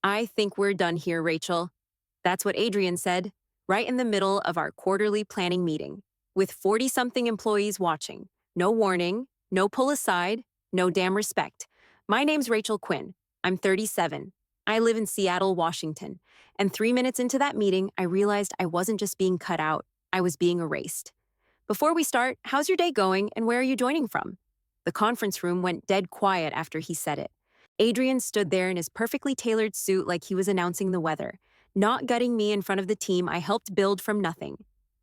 I think we're done here, Rachel. That's what Adrian said, right in the middle of our quarterly planning meeting, with 40 something employees watching. No warning, no pull aside, no damn respect. My name's Rachel Quinn. I'm 37. I live in Seattle, Washington. And 3 minutes into that meeting, I realized I wasn't just being cut out, I was being erased. Before we start, how's your day going and where are you joining from? The conference room went dead quiet after he said it. Adrian stood there in his perfectly tailored suit like he was announcing the weather, not gutting me in front of the team I helped build from nothing.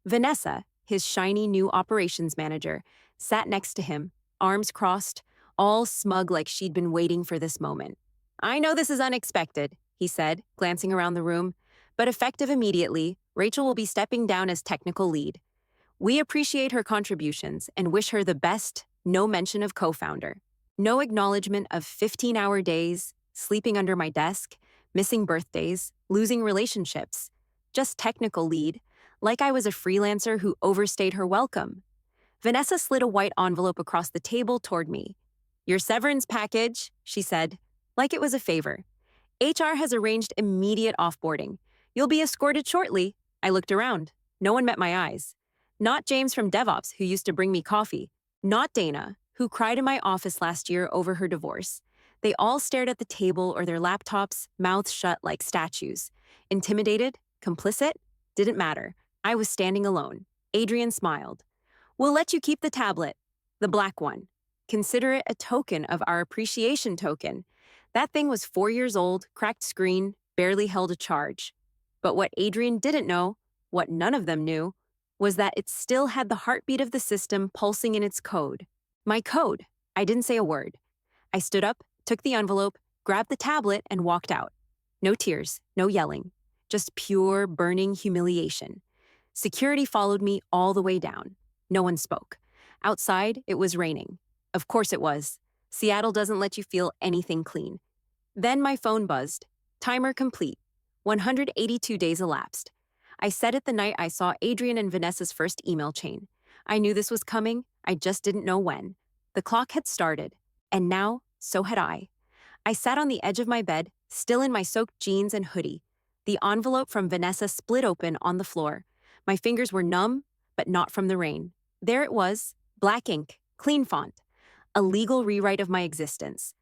Vanessa, his shiny new operations manager, sat next to him, arms crossed, all smug like she'd been waiting for this moment. I know this is unexpected, he said, glancing around the room, but effective immediately, Rachel will be stepping down as technical lead. We appreciate her contributions and wish her the best, no mention of co-founder. No acknowledgement of 15-hour days, sleeping under my desk, missing birthdays, losing relationships. Just technical lead, like I was a freelancer who overstayed her welcome. Vanessa slid a white envelope across the table toward me. Your severance package, she said, like it was a favor. HR has arranged immediate offboarding. You'll be escorted shortly. I looked around. No one met my eyes. Not James from DevOps, who used to bring me coffee. Not Dana, who cried in my office last year over her divorce. They all stared at the table or their laptops, mouths shut like statues. Intimidated? Complicit? Didn't matter. I was standing alone. Adrian smiled. We'll let you keep the tablet. The black one. Consider it a token of our appreciation token. That thing was 4 years old, cracked screen, barely held a charge. But what Adrian didn't know, what none of them knew, was that it still had the heartbeat of the system pulsing in its code. My code. I didn't say a word. I stood up, took the envelope, grabbed the tablet, and walked out. No tears, no yelling. Just pure, burning humiliation. Security followed me all the way down. No one spoke. Outside, it was raining. Of course it was. Seattle doesn't let you feel anything clean. Then my phone buzzed. Timer complete. 182 days elapsed. I said it the night I saw Adrian and Vanessa's first email chain. I knew this was coming, I just didn't know when. The clock had started, and now, so had I. I sat on the edge of my bed, still in my soaked jeans and hoodie. The envelope from Vanessa split open on the floor. My fingers were numb, but not from the rain. There it was, black ink, clean font. A legal rewrite of my existence.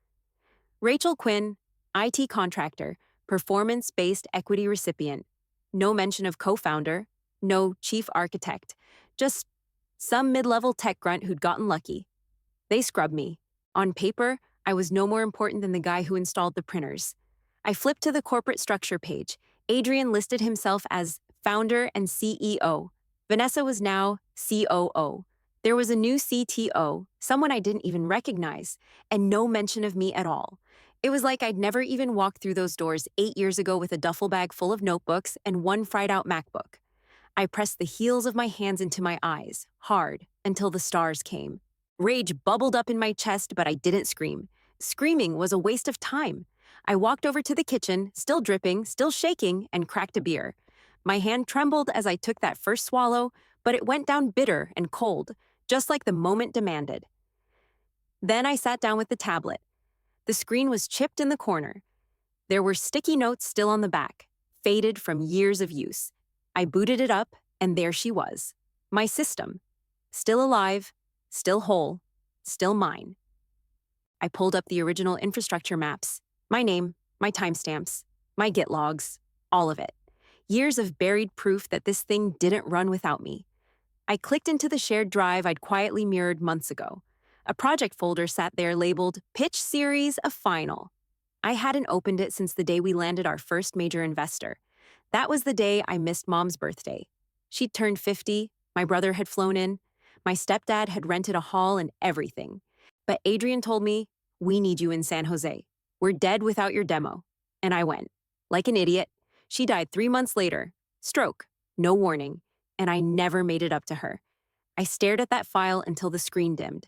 Rachel Quinn, IT contractor, performance-based equity recipient. No mention of co-founder, no chief architect, just some mid-level tech grunt who'd gotten lucky. They scrubbed me. On paper, I was no more important than the guy who installed the printers. I flipped to the corporate structure page. Adrian listed himself as founder and CEO. Vanessa was now COO. There was a new CTO, someone I didn't even recognize, and no mention of me at all. It was like I'd never even walked through those doors 8 years ago with a duffel bag full of notebooks and one fried-out MacBook. I pressed the heels of my hands into my eyes, hard, until the stars came. Rage bubbled up in my chest, but I didn't scream. Screaming was a waste of time. I walked over to the kitchen, still dripping, still shaking, and cracked a beer. My hand trembled as I took that first swallow, but it went down bitter and cold, just like the moment demanded. Then I sat down with the tablet. The screen was chipped in the corner. There were sticky notes still on the back, faded from years of use. I booted it up, and there she was. My system. Still alive, still whole, still mine. I pulled up the original infrastructure maps, my name, my timestamps, my Git logs, all of it. Years of buried proof that this thing didn't run without me. I clicked into the shared drive I'd quietly mirrored months ago. A project folder sat there labeled Pitch Series of Final. I hadn't opened it since the day we landed our first major investor. That was the day I missed Mom's birthday. She'd turned 50, my brother had flown in, my stepdad had rented a hall and everything. But Adrian told me, we need you in San Jose. We're dead without your demo. And I went. Like an idiot. She died 3 months later. Stroke. No warning. And I never made it up to her. I stared at that file until the screen dimmed.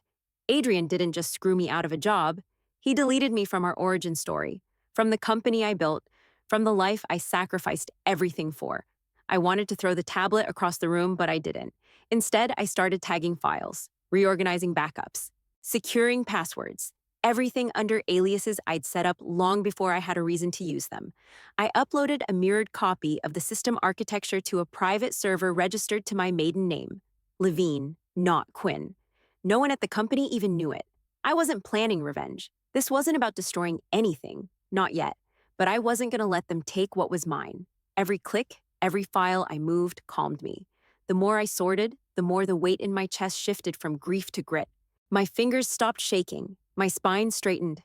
Adrian didn't just screw me out of a job. He deleted me from our origin story, from the company I built, from the life I sacrificed everything for. I wanted to throw the tablet across the room, but I didn't. Instead, I started tagging files, reorganizing backups, securing passwords. everything under aliases I'd set up long before I had a reason to use them. I uploaded a mirrored copy of the system architecture to a private server registered to my maiden name, Levine, not Quinn. No one at the company even knew it. I wasn't planning revenge. This wasn't about destroying anything, not yet, but I wasn't going to let them take what was mine. Every click, every file I moved calmed me. The more I sorted, the more the weight in my chest shifted from grief to grit. My fingers stopped shaking. My spine straightened.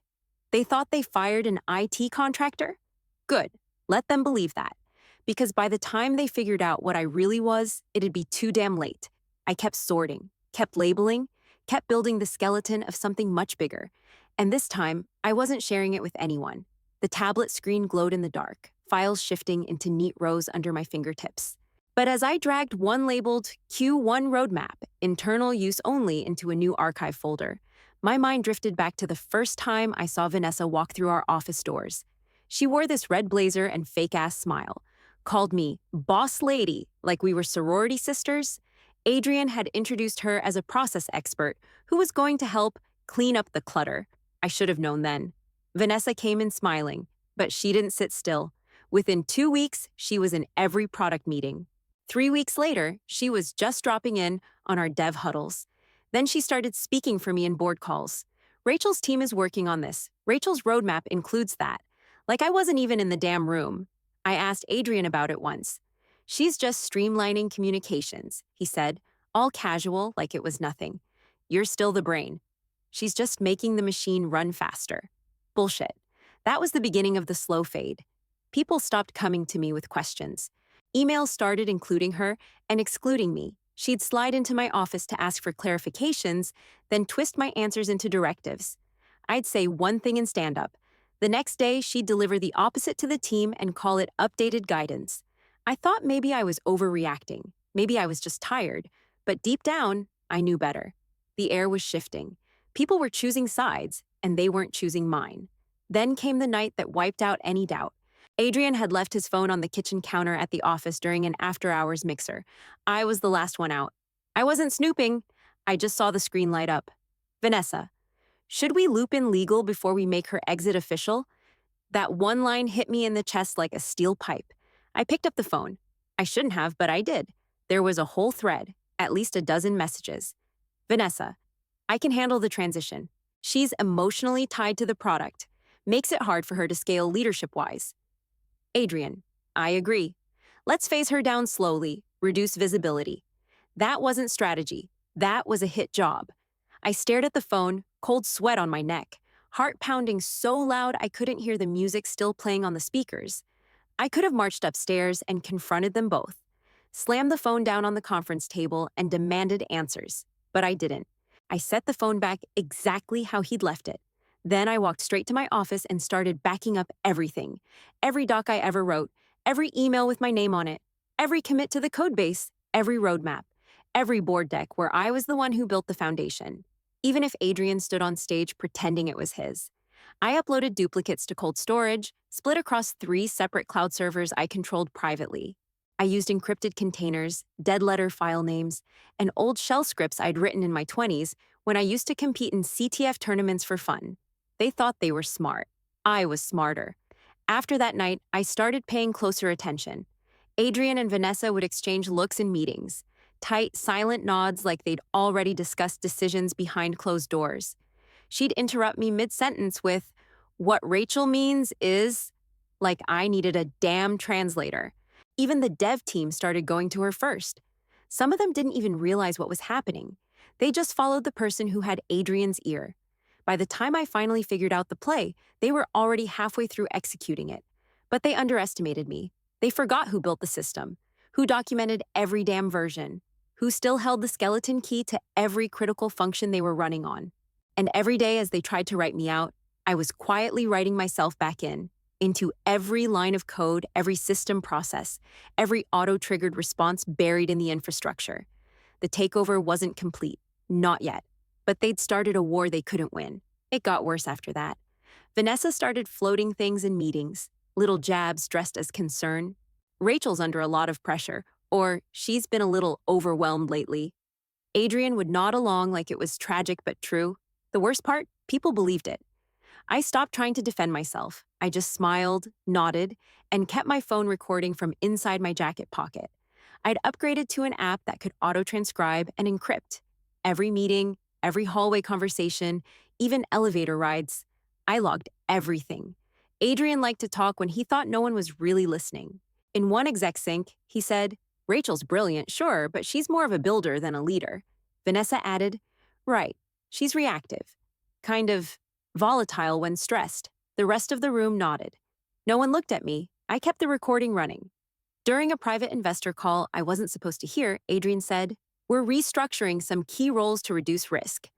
They thought they fired an IT contractor? Good. Let them believe that. Because by the time they figured out what I really was, it'd be too damn late. I kept sorting, kept labeling, kept building the skeleton of something much bigger. And this time, I wasn't sharing it with anyone. The tablet screen glowed in the dark, files shifting into neat rows under my fingertips. But as I dragged one labeled Q1 Roadmap, internal use only, into a new archive folder, my mind drifted back to the first time I saw Vanessa walk through our office doors. She wore this red blazer and fake-ass smile, called me boss lady like we were sorority sisters. Adrian had introduced her as a process expert who was going to help clean up the clutter. I should have known then. Vanessa came in smiling, but she didn't sit still. Within 2 weeks, she was in every product meeting. 3 weeks later, she was just dropping in on our dev huddles. Then she started speaking for me in board calls. Rachel's team is working on this. Rachel's roadmap includes that. Like I wasn't even in the damn room. I asked Adrian about it once. She's just streamlining communications, he said, all casual, like it was nothing. You're still the brain. She's just making the machine run faster. Bullshit. That was the beginning of the slow fade. People stopped coming to me with questions. Emails started including her and excluding me. She'd slide into my office to ask for clarifications, then twist my answers into directives. I'd say one thing in stand-up. The next day, she'd deliver the opposite to the team and call it updated guidance. I thought maybe I was overreacting. Maybe I was just tired. But deep down, I knew better. The air was shifting. People were choosing sides, and they weren't choosing mine. Then came the night that wiped out any doubt. Adrian had left his phone on the kitchen counter at the office during an after-hours mixer. I was the last one out. I wasn't snooping. I just saw the screen light up. Vanessa, should we loop in legal before we make her exit official? That one line hit me in the chest like a steel pipe. I picked up the phone. I shouldn't have, but I did. There was a whole thread, at least a dozen messages. Vanessa, I can handle the transition. She's emotionally tied to the product. Makes it hard for her to scale leadership-wise. Adrian, I agree. Let's phase her down slowly, reduce visibility. That wasn't strategy. That was a hit job. I stared at the phone, cold sweat on my neck, heart pounding so loud I couldn't hear the music still playing on the speakers. I could have marched upstairs and confronted them both, slammed the phone down on the conference table and demanded answers, but I didn't. I set the phone back exactly how he'd left it. Then I walked straight to my office and started backing up everything. Every doc I ever wrote, every email with my name on it, every commit to the codebase, every roadmap, every board deck where I was the one who built the foundation, even if Adrian stood on stage pretending it was his. I uploaded duplicates to cold storage, split across 3 separate cloud servers I controlled privately. I used encrypted containers, dead letter file names, and old shell scripts I'd written in my 20s when I used to compete in CTF tournaments for fun. They thought they were smart. I was smarter. After that night, I started paying closer attention. Adrian and Vanessa would exchange looks in meetings, tight, silent nods like they'd already discussed decisions behind closed doors. She'd interrupt me mid-sentence with, "What Rachel means is," like I needed a damn translator. Even the dev team started going to her first. Some of them didn't even realize what was happening. They just followed the person who had Adrian's ear. By the time I finally figured out the play, they were already halfway through executing it. But they underestimated me. They forgot who built the system, who documented every damn version, who still held the skeleton key to every critical function they were running on. And every day as they tried to write me out, I was quietly writing myself back into every line of code, every system process, every auto-triggered response buried in the infrastructure. The takeover wasn't complete, not yet. But they'd started a war they couldn't win. It got worse after that. Vanessa started floating things in meetings, little jabs dressed as concern. Rachel's under a lot of pressure, or she's been a little overwhelmed lately. Adrian would nod along like it was tragic but true. The worst part, people believed it. I stopped trying to defend myself. I just smiled, nodded, and kept my phone recording from inside my jacket pocket. I'd upgraded to an app that could auto-transcribe and encrypt. Every meeting, every hallway conversation, even elevator rides. I logged everything. Adrian liked to talk when he thought no one was really listening. In one exec sync, he said, "Rachel's brilliant, sure, but she's more of a builder than a leader." Vanessa added, "Right, she's reactive. Kind of volatile when stressed." The rest of the room nodded. No one looked at me. I kept the recording running. During a private investor call I wasn't supposed to hear, Adrian said, "We're restructuring some key roles to reduce risk."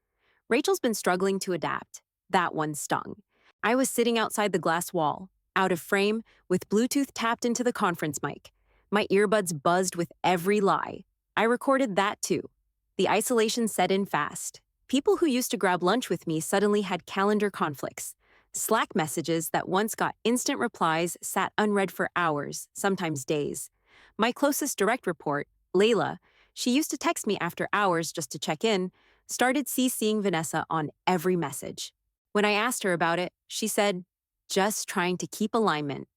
Rachel's been struggling to adapt. That one stung. I was sitting outside the glass wall, out of frame, with Bluetooth tapped into the conference mic. My earbuds buzzed with every lie. I recorded that too. The isolation set in fast. People who used to grab lunch with me suddenly had calendar conflicts. Slack messages that once got instant replies sat unread for hours, sometimes days. My closest direct report, Layla, she used to text me after hours just to check in, started CCing Vanessa on every message. When I asked her about it, she said, "Just trying to keep alignment."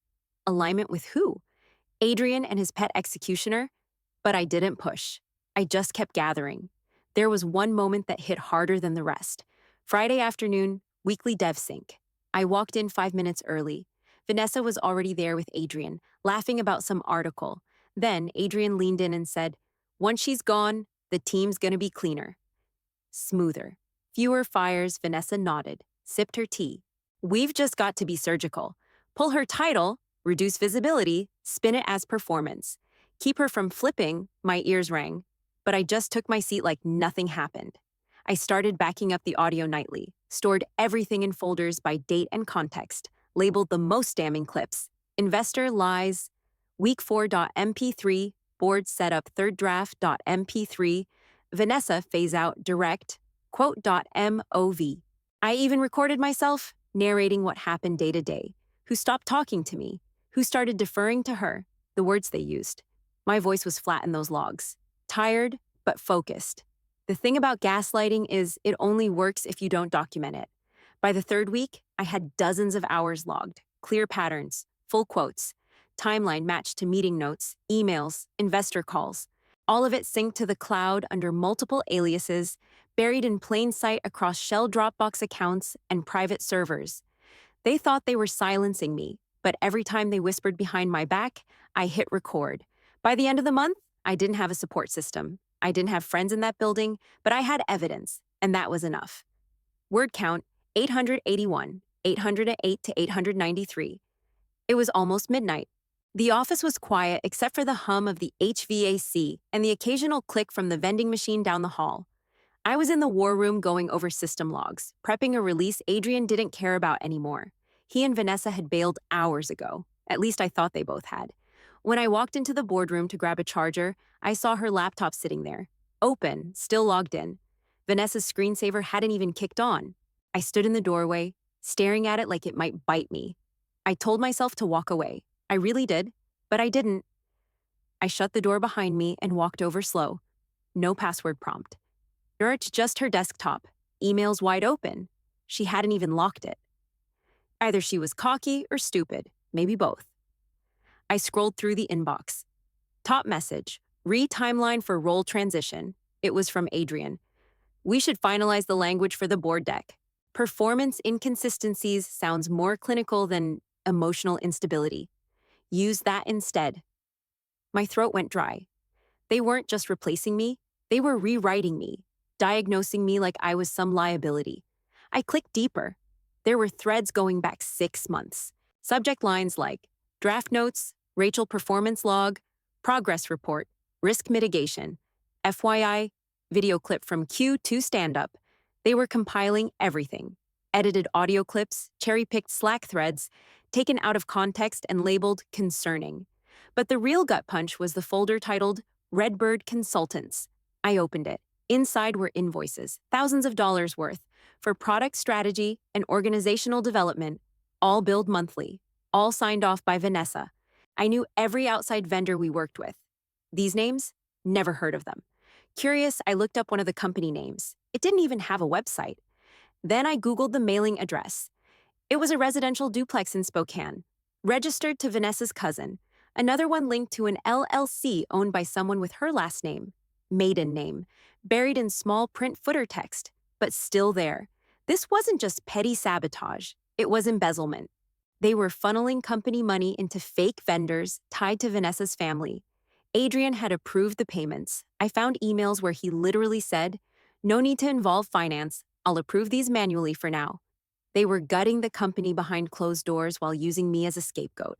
Alignment with who? Adrian and his pet executioner? But I didn't push. I just kept gathering. There was one moment that hit harder than the rest. Friday afternoon, weekly dev sync. I walked in 5 minutes early. Vanessa was already there with Adrian, laughing about some article. Then Adrian leaned in and said, "Once she's gone, the team's gonna be cleaner." Smoother. Fewer fires, Vanessa nodded, sipped her tea. "We've just got to be surgical. Pull her title, reduce visibility, spin it as performance. Keep her from flipping," my ears rang. But I just took my seat like nothing happened. I started backing up the audio nightly, stored everything in folders by date and context, labeled the most damning clips. Investor lies, week 4.mp3, board setup third draft.mp3, Vanessa phase out direct, quote.mov. I even recorded myself narrating what happened day to day, who stopped talking to me, who started deferring to her, the words they used. My voice was flat in those logs. Tired, but focused. The thing about gaslighting is it only works if you don't document it. By the third week, I had dozens of hours logged, clear patterns, full quotes, timeline matched to meeting notes, emails, investor calls. All of it synced to the cloud under multiple aliases, buried in plain sight across shell Dropbox accounts and private servers. They thought they were silencing me, but every time they whispered behind my back, I hit record. By the end of the month, I didn't have a support system. I didn't have friends in that building, but I had evidence, and that was enough. Word count, 881, 808 to 893. It was almost midnight. The office was quiet except for the hum of the HVAC and the occasional click from the vending machine down the hall. I was in the war room going over system logs, prepping a release Adrian didn't care about anymore. He and Vanessa had bailed hours ago. At least I thought they both had. When I walked into the boardroom to grab a charger, I saw her laptop sitting there, open, still logged in. Vanessa's screensaver hadn't even kicked on. I stood in the doorway, staring at it like it might bite me. I told myself to walk away. I really did, but I didn't. I shut the door behind me and walked over slow. No password prompt. It's just her desktop, emails wide open. She hadn't even locked it. Either she was cocky or stupid, maybe both. I scrolled through the inbox. Top message, re-timeline for role transition. It was from Adrian. "We should finalize the language for the board deck. Performance inconsistencies sounds more clinical than emotional instability. Use that instead." My throat went dry. They weren't just replacing me, they were rewriting me, diagnosing me like I was some liability. I clicked deeper. There were threads going back 6 months. Subject lines like, draft notes, Rachel performance log, progress report, risk mitigation, FYI, video clip from Q2 stand-up. They were compiling everything. Edited audio clips, cherry-picked Slack threads, taken out of context and labeled concerning. But the real gut punch was the folder titled Redbird Consultants. I opened it. Inside were invoices, thousands of dollars worth, for product strategy and organizational development, all billed monthly, all signed off by Vanessa. I knew every outside vendor we worked with. These names? Never heard of them. Curious, I looked up one of the company names. It didn't even have a website. Then I Googled the mailing address. It was a residential duplex in Spokane, registered to Vanessa's cousin, another one linked to an LLC owned by someone with her last name, maiden name, buried in small print footer text, but still there. This wasn't just petty sabotage, it was embezzlement. They were funneling company money into fake vendors tied to Vanessa's family. Adrian had approved the payments. I found emails where he literally said, "No need to involve finance. I'll approve these manually for now." They were gutting the company behind closed doors while using me as a scapegoat.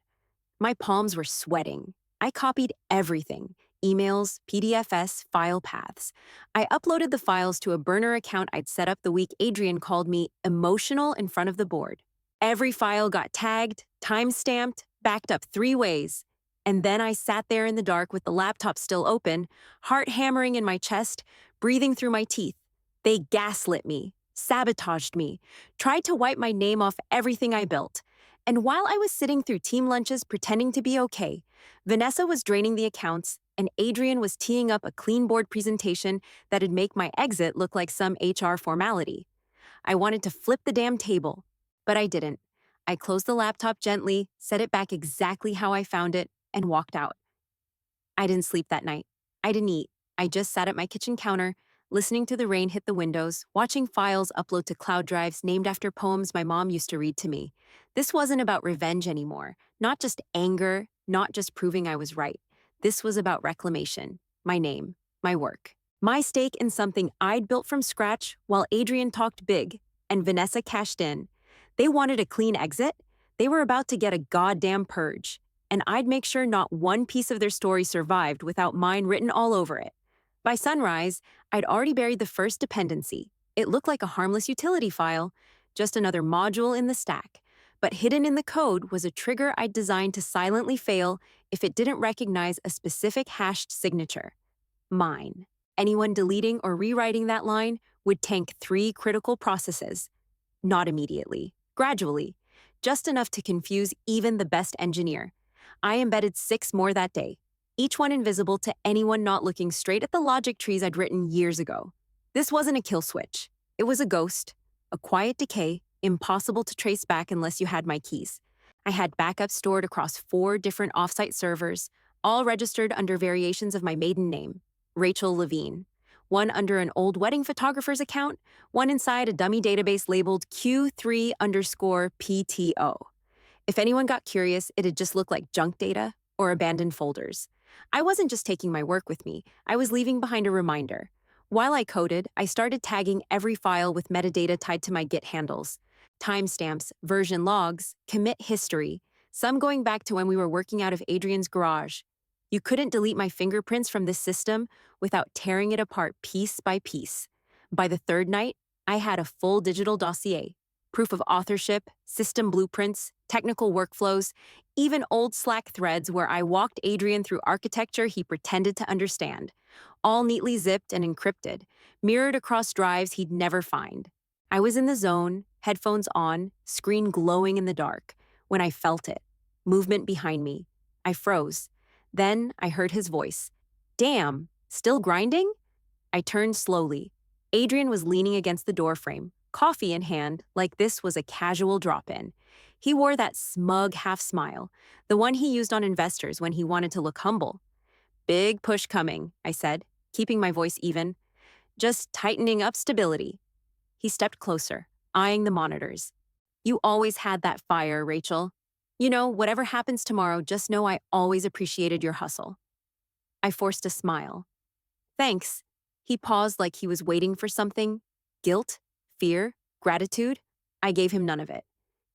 My palms were sweating. I copied everything: emails, PDFs, file paths. I uploaded the files to a burner account I'd set up the week Adrian called me emotional in front of the board. Every file got tagged, time-stamped, backed up 3 ways. And then I sat there in the dark with the laptop still open, heart hammering in my chest, breathing through my teeth. They gaslit me, sabotaged me, tried to wipe my name off everything I built. And while I was sitting through team lunches pretending to be okay, Vanessa was draining the accounts, and Adrian was teeing up a clean board presentation that'd make my exit look like some HR formality. I wanted to flip the damn table, but I didn't. I closed the laptop gently, set it back exactly how I found it, and walked out. I didn't sleep that night. I didn't eat. I just sat at my kitchen counter, listening to the rain hit the windows, watching files upload to cloud drives named after poems my mom used to read to me. This wasn't about revenge anymore, not just anger, not just proving I was right. This was about reclamation, my name, my work, my stake in something I'd built from scratch while Adrian talked big and Vanessa cashed in. They wanted a clean exit. They were about to get a goddamn purge, and I'd make sure not one piece of their story survived without mine written all over it. By sunrise, I'd already buried the first dependency. It looked like a harmless utility file, just another module in the stack. But hidden in the code was a trigger I'd designed to silently fail if it didn't recognize a specific hashed signature: mine. Anyone deleting or rewriting that line would tank 3 critical processes. Not immediately, gradually, just enough to confuse even the best engineer. I embedded 6 more that day, each one invisible to anyone not looking straight at the logic trees I'd written years ago. This wasn't a kill switch. It was a ghost, a quiet decay, impossible to trace back unless you had my keys. I had backups stored across 4 different offsite servers, all registered under variations of my maiden name, Rachel Levine. One under an old wedding photographer's account, one inside a dummy database labeled Q3_PTO. If anyone got curious, it'd just look like junk data or abandoned folders. I wasn't just taking my work with me, I was leaving behind a reminder. While I coded, I started tagging every file with metadata tied to my Git handles: timestamps, version logs, commit history, some going back to when we were working out of Adrian's garage. You couldn't delete my fingerprints from this system without tearing it apart piece by piece. By the 3rd night, I had a full digital dossier: proof of authorship, system blueprints, technical workflows, even old Slack threads where I walked Adrian through architecture he pretended to understand, all neatly zipped and encrypted, mirrored across drives he'd never find. I was in the zone, headphones on, screen glowing in the dark, when I felt it: movement behind me. I froze. Then I heard his voice. "Damn, still grinding?" I turned slowly. Adrian was leaning against the doorframe, coffee in hand, like this was a casual drop-in. He wore that smug half-smile, the one he used on investors when he wanted to look humble. "Big push coming," I said, keeping my voice even. "Just tightening up stability." He stepped closer, eyeing the monitors. "You always had that fire, Rachel. You know, whatever happens tomorrow, just know I always appreciated your hustle." I forced a smile. "Thanks." He paused like he was waiting for something. Guilt? Fear? Gratitude? I gave him none of it.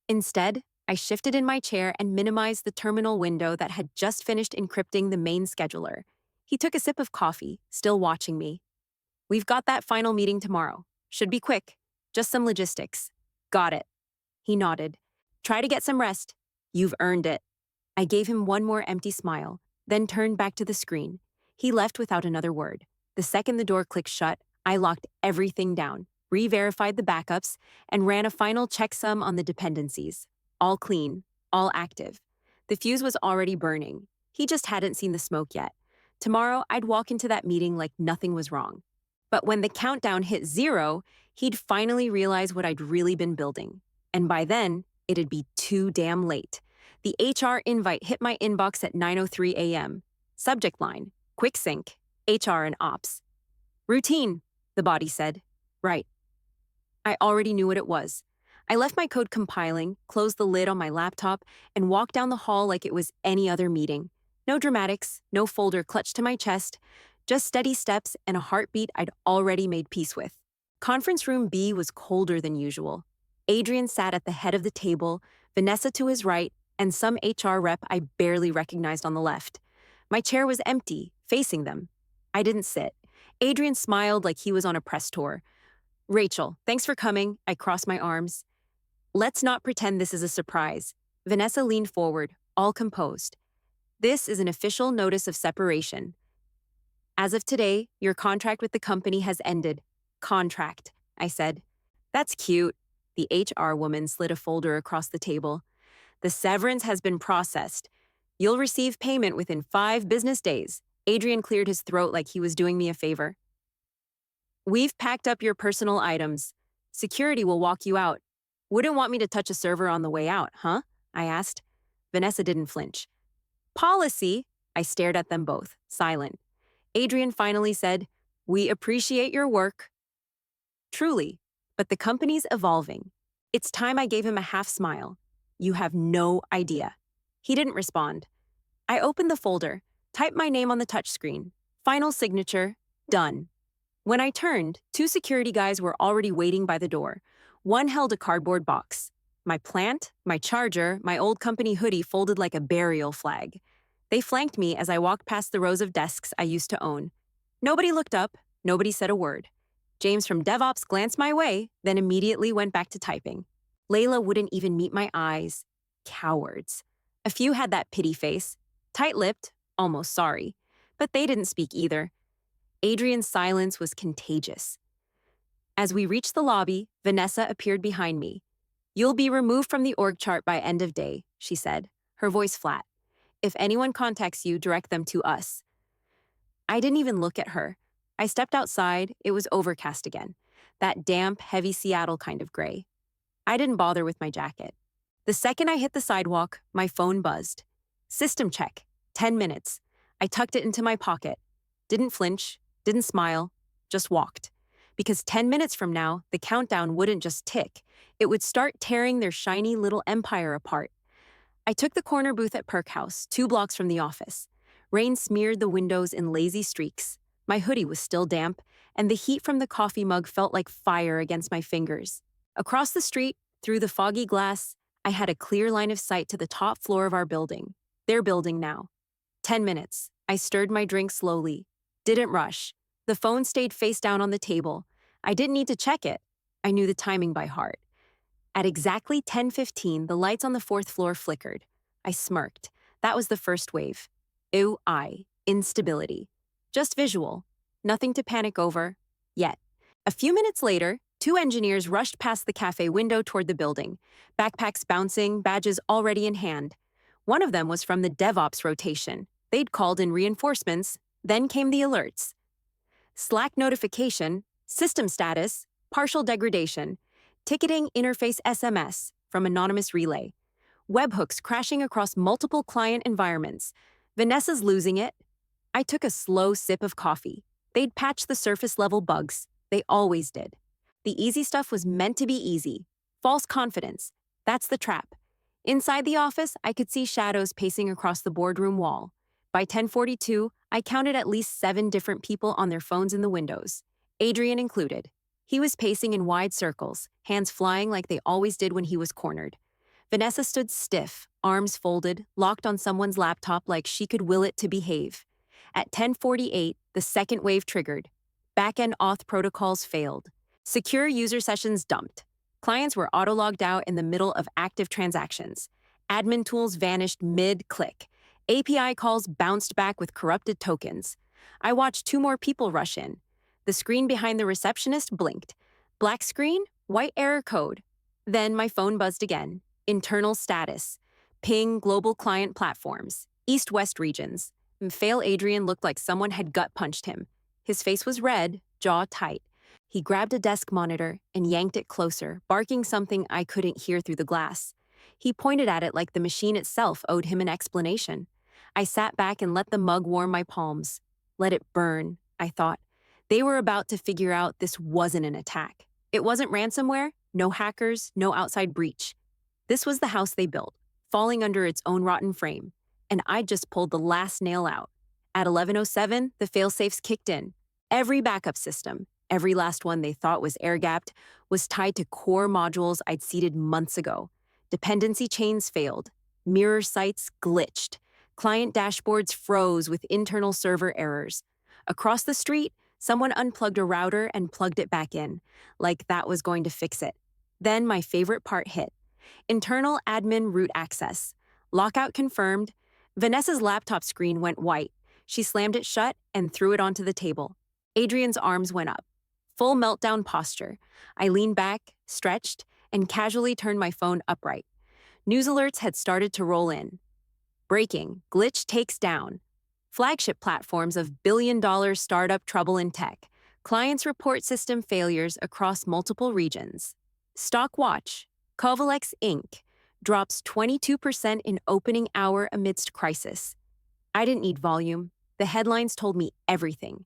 Instead, I shifted in my chair and minimized the terminal window that had just finished encrypting the main scheduler. He took a sip of coffee, still watching me. "We've got that final meeting tomorrow. Should be quick. Just some logistics." "Got it." He nodded. "Try to get some rest. You've earned it." I gave him one more empty smile, then turned back to the screen. He left without another word. The second the door clicked shut, I locked everything down, re-verified the backups, and ran a final checksum on the dependencies. All clean, all active. The fuse was already burning. He just hadn't seen the smoke yet. Tomorrow, I'd walk into that meeting like nothing was wrong. But when the countdown hit 0, he'd finally realize what I'd really been building. And by then, It'd be too damn late. The HR invite hit my inbox at 9:03 a.m. Subject line, quick sync, HR and ops. Routine, the body said. Right. I already knew what it was. I left my code compiling, closed the lid on my laptop, and walked down the hall like it was any other meeting. No dramatics, no folder clutched to my chest, just steady steps and a heartbeat I'd already made peace with. Conference room B was colder than usual. Adrian sat at the head of the table, Vanessa to his right, and some HR rep I barely recognized on the left. My chair was empty, facing them. I didn't sit. Adrian smiled like he was on a press tour. Rachel, thanks for coming. I crossed my arms. Let's not pretend this is a surprise. Vanessa leaned forward, all composed. This is an official notice of separation. As of today, your contract with the company has ended. Contract, I said. That's cute. The HR woman slid a folder across the table. The severance has been processed. You'll receive payment within 5 business days. Adrian cleared his throat like he was doing me a favor. We've packed up your personal items. Security will walk you out. Wouldn't want me to touch a server on the way out, huh? I asked. Vanessa didn't flinch. Policy? I stared at them both, silent. Adrian finally said, We appreciate your work. Truly, but the company's evolving. It's time I gave him a half smile. You have no idea. He didn't respond. I opened the folder, typed my name on the touchscreen. Final signature, done. When I turned, 2 security guys were already waiting by the door. One held a cardboard box. My plant, my charger, my old company hoodie folded like a burial flag. They flanked me as I walked past the rows of desks I used to own. Nobody looked up, nobody said a word. James from DevOps glanced my way, then immediately went back to typing. Layla wouldn't even meet my eyes. Cowards. A few had that pity face, tight-lipped, almost sorry. But they didn't speak either. Adrian's silence was contagious. As we reached the lobby, Vanessa appeared behind me. You'll be removed from the org chart by end of day, she said, her voice flat. If anyone contacts you, direct them to us. I didn't even look at her. I stepped outside. It was overcast again. That damp, heavy Seattle kind of gray. I didn't bother with my jacket. The second I hit the sidewalk, my phone buzzed. System check. 10 minutes. I tucked it into my pocket. Didn't flinch, didn't smile, just walked. Because 10 minutes from now, the countdown wouldn't just tick. It would start tearing their shiny little empire apart. I took the corner booth at Perk House, 2 blocks from the office. Rain smeared the windows in lazy streaks. My hoodie was still damp, and the heat from the coffee mug felt like fire against my fingers. Across the street, through the foggy glass, I had a clear line of sight to the top floor of our building. Their building now. 10 minutes. I stirred my drink slowly. Didn't rush. The phone stayed face down on the table. I didn't need to check it. I knew the timing by heart. At exactly 10:15, the lights on the 4th floor flickered. I smirked. That was the first wave. Instability. Just visual. Nothing to panic over. Yet. A few minutes later, 2 engineers rushed past the cafe window toward the building, backpacks bouncing, badges already in hand. One of them was from the DevOps rotation. They'd called in reinforcements. Then came the alerts. Slack notification, system status, partial degradation, ticketing interface SMS from anonymous relay, webhooks crashing across multiple client environments. Vanessa's losing it. I took a slow sip of coffee. They'd patched the surface-level bugs. They always did. The easy stuff was meant to be easy. False confidence. That's the trap. Inside the office, I could see shadows pacing across the boardroom wall. By 10:42, I counted at least 7 different people on their phones in the windows, Adrian included. He was pacing in wide circles, hands flying like they always did when he was cornered. Vanessa stood stiff, arms folded, locked on someone's laptop like she could will it to behave. At 10:48, the second wave triggered. Back-end auth protocols failed. Secure user sessions dumped. Clients were auto-logged out in the middle of active transactions. Admin tools vanished mid-click. API calls bounced back with corrupted tokens. I watched 2 more people rush in. The screen behind the receptionist blinked. Black screen, white error code. Then my phone buzzed again. Internal status. Ping global client platforms. East-West regions. Fail Adrian looked like someone had gut-punched him. His face was red, jaw tight. He grabbed a desk monitor and yanked it closer, barking something I couldn't hear through the glass. He pointed at it like the machine itself owed him an explanation. I sat back and let the mug warm my palms. Let it burn, I thought. They were about to figure out this wasn't an attack. It wasn't ransomware, no hackers, no outside breach. This was the house they built, falling under its own rotten frame. And I'd just pulled the last nail out. At 11:07, the failsafes kicked in. Every backup system, every last one they thought was air-gapped, was tied to core modules I'd seeded months ago. Dependency chains failed. Mirror sites glitched. Client dashboards froze with internal server errors. Across the street, someone unplugged a router and plugged it back in, like that was going to fix it. Then my favorite part hit. Internal admin root access. Lockout confirmed. Vanessa's laptop screen went white. She slammed it shut and threw it onto the table. Adrian's arms went up. Full meltdown posture. I leaned back, stretched, and casually turned my phone upright. News alerts had started to roll in. Breaking, glitch takes down. Flagship platforms of billion-dollar startup trouble in tech. Clients report system failures across multiple regions. Stock watch. Kovalex Inc. drops 22% in opening hour amidst crisis. I didn't need volume. The headlines told me everything.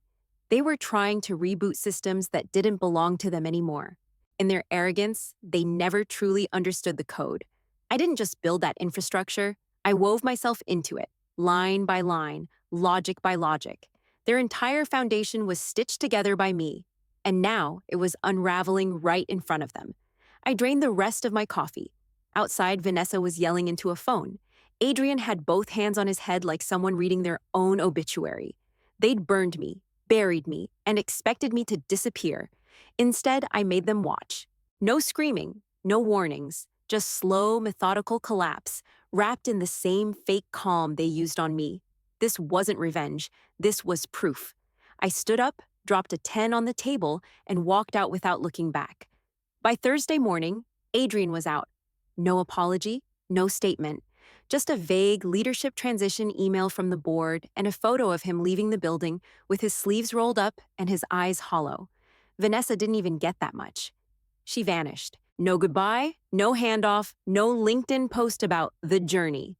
They were trying to reboot systems that didn't belong to them anymore. In their arrogance, they never truly understood the code. I didn't just build that infrastructure. I wove myself into it, line by line, logic by logic. Their entire foundation was stitched together by me, and now it was unraveling right in front of them. I drained the rest of my coffee. Outside, Vanessa was yelling into a phone. Adrian had both hands on his head like someone reading their own obituary. They'd burned me, buried me, and expected me to disappear. Instead, I made them watch. No screaming, no warnings, just slow, methodical collapse, wrapped in the same fake calm they used on me. This wasn't revenge. This was proof. I stood up, dropped a 10 on the table, and walked out without looking back. By Thursday morning, Adrian was out. No apology, no statement. Just a vague leadership transition email from the board and a photo of him leaving the building with his sleeves rolled up and his eyes hollow. Vanessa didn't even get that much. She vanished. No goodbye, no handoff, no LinkedIn post about the journey.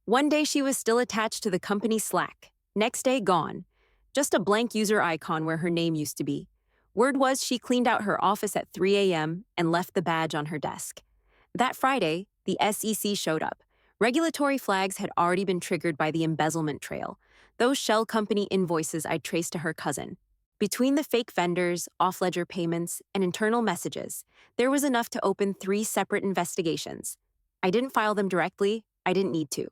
One day she was still attached to the company Slack. Next day, gone. Just a blank user icon where her name used to be. Word was she cleaned out her office at 3 a.m. and left the badge on her desk. That Friday, the SEC showed up. Regulatory flags had already been triggered by the embezzlement trail, those shell company invoices I'd traced to her cousin. Between the fake vendors, off-ledger payments, and internal messages, there was enough to open 3 separate investigations. I didn't file them directly. I didn't need to.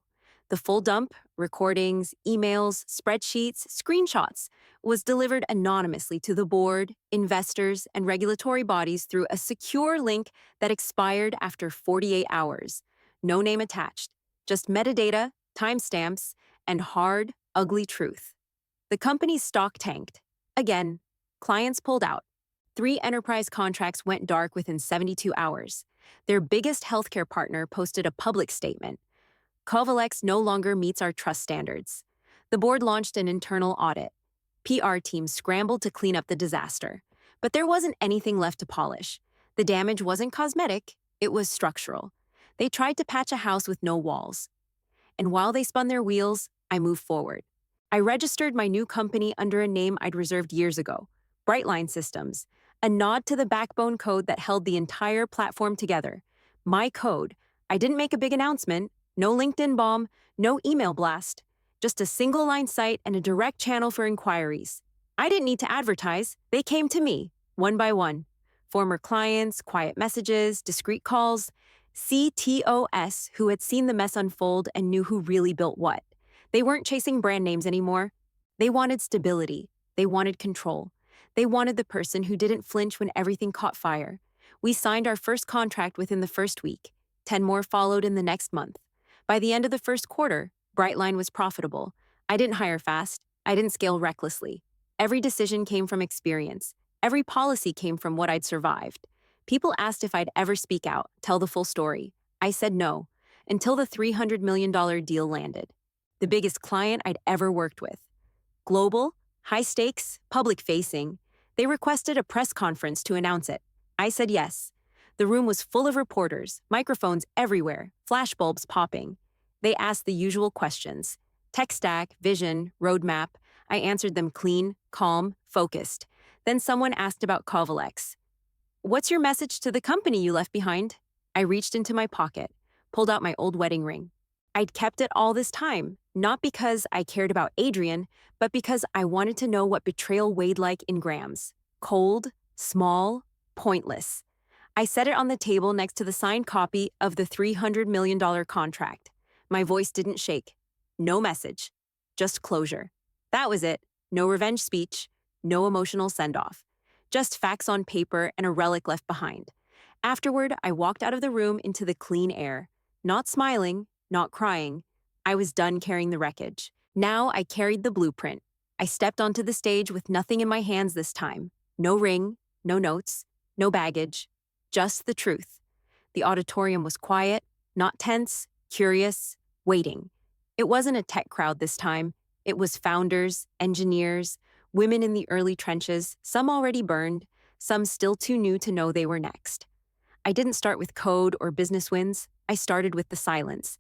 The full dump, recordings, emails, spreadsheets, screenshots, was delivered anonymously to the board, investors, and regulatory bodies through a secure link that expired after 48 hours. No name attached, just metadata, timestamps, and hard, ugly truth. The company's stock tanked. Again, clients pulled out. 3 enterprise contracts went dark within 72 hours. Their biggest healthcare partner posted a public statement. Kovalex no longer meets our trust standards. The board launched an internal audit. PR teams scrambled to clean up the disaster. But there wasn't anything left to polish. The damage wasn't cosmetic, it was structural. They tried to patch a house with no walls. And while they spun their wheels, I moved forward. I registered my new company under a name I'd reserved years ago, Brightline Systems, a nod to the backbone code that held the entire platform together. My code. I didn't make a big announcement. No LinkedIn bomb, no email blast, just a single-line site and a direct channel for inquiries. I didn't need to advertise. They came to me, one by one. Former clients, quiet messages, discreet calls, CTOs who had seen the mess unfold and knew who really built what. They weren't chasing brand names anymore. They wanted stability. They wanted control. They wanted the person who didn't flinch when everything caught fire. We signed our first contract within the first week. 10 more followed in the next month. By the end of the first quarter, Brightline was profitable. I didn't hire fast. I didn't scale recklessly. Every decision came from experience. Every policy came from what I'd survived. People asked if I'd ever speak out, tell the full story. I said no, until the $300 million deal landed. The biggest client I'd ever worked with. Global, high stakes, public facing. They requested a press conference to announce it. I said yes. The room was full of reporters, microphones everywhere, flashbulbs popping. They asked the usual questions: tech stack, vision, roadmap. I answered them clean, calm, focused. Then someone asked about Kovalex. What's your message to the company you left behind? I reached into my pocket, pulled out my old wedding ring. I'd kept it all this time, not because I cared about Adrian, but because I wanted to know what betrayal weighed like in grams. Cold, small, pointless. I set it on the table next to the signed copy of the $300 million contract. My voice didn't shake. No message. Just closure. That was it. No revenge speech. No emotional send-off. Just facts on paper and a relic left behind. Afterward, I walked out of the room into the clean air. Not smiling, not crying. I was done carrying the wreckage. Now I carried the blueprint. I stepped onto the stage with nothing in my hands this time. No ring, no notes, no baggage. Just the truth. The auditorium was quiet, not tense, curious, waiting. It wasn't a tech crowd this time. It was founders, engineers, women in the early trenches, some already burned, some still too new to know they were next. I didn't start with code or business wins. I started with the silence.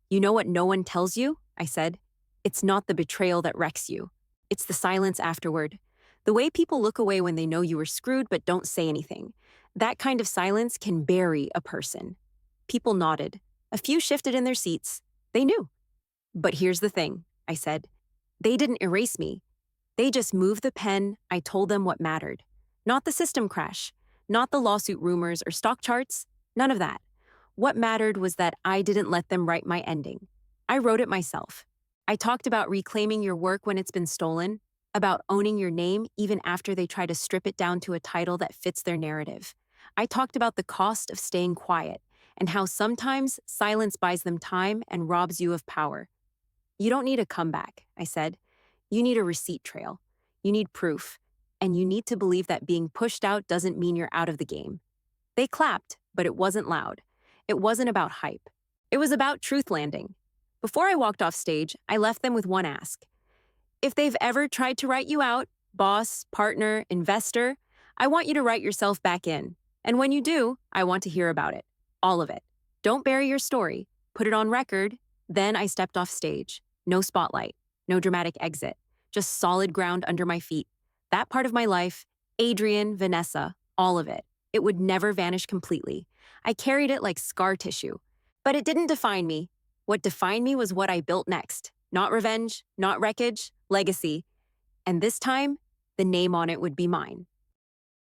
You know what no one tells you? I said. It's not the betrayal that wrecks you. It's the silence afterward. The way people look away when they know you were screwed but don't say anything. That kind of silence can bury a person. People nodded. A few shifted in their seats. They knew. But here's the thing, I said. They didn't erase me. They just moved the pen. I told them what mattered. Not the system crash, not the lawsuit rumors or stock charts, none of that. What mattered was that I didn't let them write my ending. I wrote it myself. I talked about reclaiming your work when it's been stolen, about owning your name even after they try to strip it down to a title that fits their narrative. I talked about the cost of staying quiet and how sometimes silence buys them time and robs you of power. You don't need a comeback, I said. You need a receipt trail. You need proof. And you need to believe that being pushed out doesn't mean you're out of the game. They clapped, but it wasn't loud. It wasn't about hype. It was about truth landing. Before I walked off stage, I left them with one ask. If they've ever tried to write you out, boss, partner, investor, I want you to write yourself back in. And when you do, I want to hear about it. All of it. Don't bury your story. Put it on record. Then I stepped off stage. No spotlight. No dramatic exit. Just solid ground under my feet. That part of my life, Adrian, Vanessa, all of it. It would never vanish completely. I carried it like scar tissue. But it didn't define me. What defined me was what I built next. Not revenge, not wreckage, legacy. And this time, the name on it would be mine.